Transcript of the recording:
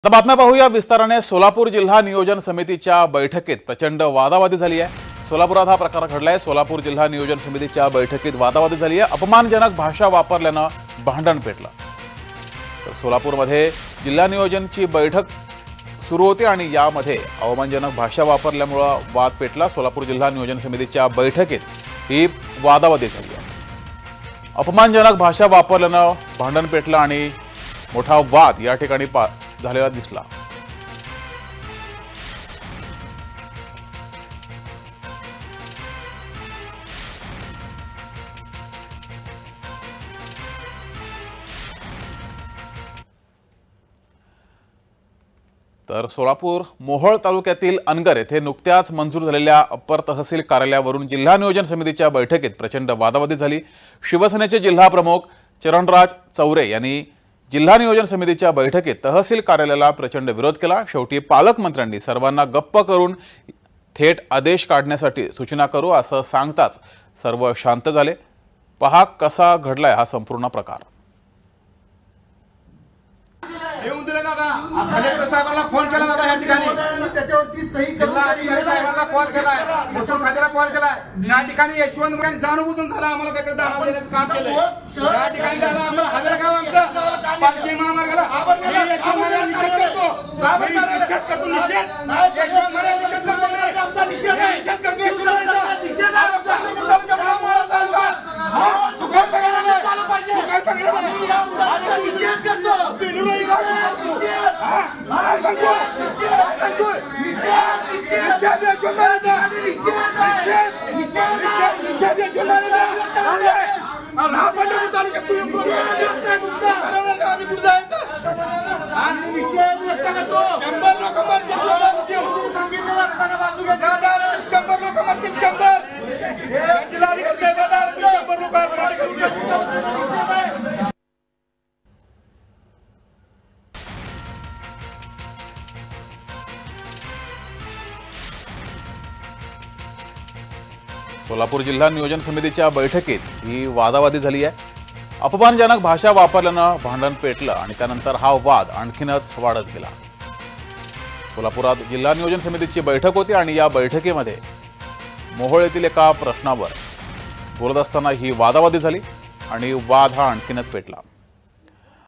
आता बातम्या पाहूया विस्ताराने। सोलापूर जिल्हा नियोजन समितीच्या बैठकीत प्रचंड वादावादी झाली आहे। सोलापुरात हा प्रकार घडलाय। सोलापूर जिल्हा नियोजन समितीच्या बैठकीत वादावादी झाली आहे। अपमानजनक भाषा वापरल्याने भांडण पेटलं। तर सोलापूरमध्ये जिल्हा नियोजनची बैठक सुरू होती आणि यामध्ये अवमानजनक भाषा वापरल्यामुळे वाद पेटला। सोलापूर जिल्हा नियोजन समितीच्या बैठकीत ही वादावादी झाली आहे। अपमानजनक भाषा वापरल्याने भांडण पेटलं आणि मोठा वाद या ठिकाणी झालेला दिसला। तर सोलापूर मोहोळ तालुक्यातील अनगर येथे नुकत्याच मंजूर झालेल्या अप्पर तहसील कार्यालयावरून जिल्हा नियोजन समितीच्या बैठकीत प्रचंड वादावादी झाली। शिवसेनेचे जिल्हा प्रमुख चरणराज चौरे यांनी जिल्हा नियोजन समितीच्या बैठकीत तहसील कार्यालयाला प्रचंड विरोध केला। शेवटी पालकमंत्र्यांनी सर्वांना गप्प करून थेट आदेश काढण्यासाठी सूचना करू असं सांगताच सर्व शांत झाले। पहा कसा घडलाय हा संपूर्ण प्रकार। साहेबांना फोन केला दादा या ठिकाणी त्याच्यावरती सही करून साहेबांना कॉल केलाय, महसूल खात्याला कॉल केलाय। या ठिकाणी यशवंत मुलांनी जाणून झाला आम्हाला त्याकडे जाणून देण्याचं काम केलंय। या ठिकाणी झालं आम्हाला हवेला गाव आमचं पालखी महामार्गाला यशवंत मुलांना निषेध करतो, निषेध करतो, निषेध यशवंत मुलांना निषेध करतो, आमचा निषेध करतो, निषेध सोलापूर जिल्हा नियोजन समितीच्या बैठकीत ही वादावादी झाली आहे। अपमानजनक भाषा वापरल्याने भांडण पेटलं आणि त्यानंतर हा वाद आणखीनच वाढत गेला। सोलापुरात जिल्हा नियोजन समितीची बैठक होती आणि या बैठकीमध्ये मोहोळ येथील एका प्रश्नावर बोलत असताना ही वादावादी झाली आणि वाद हा आणखीनच पेटला।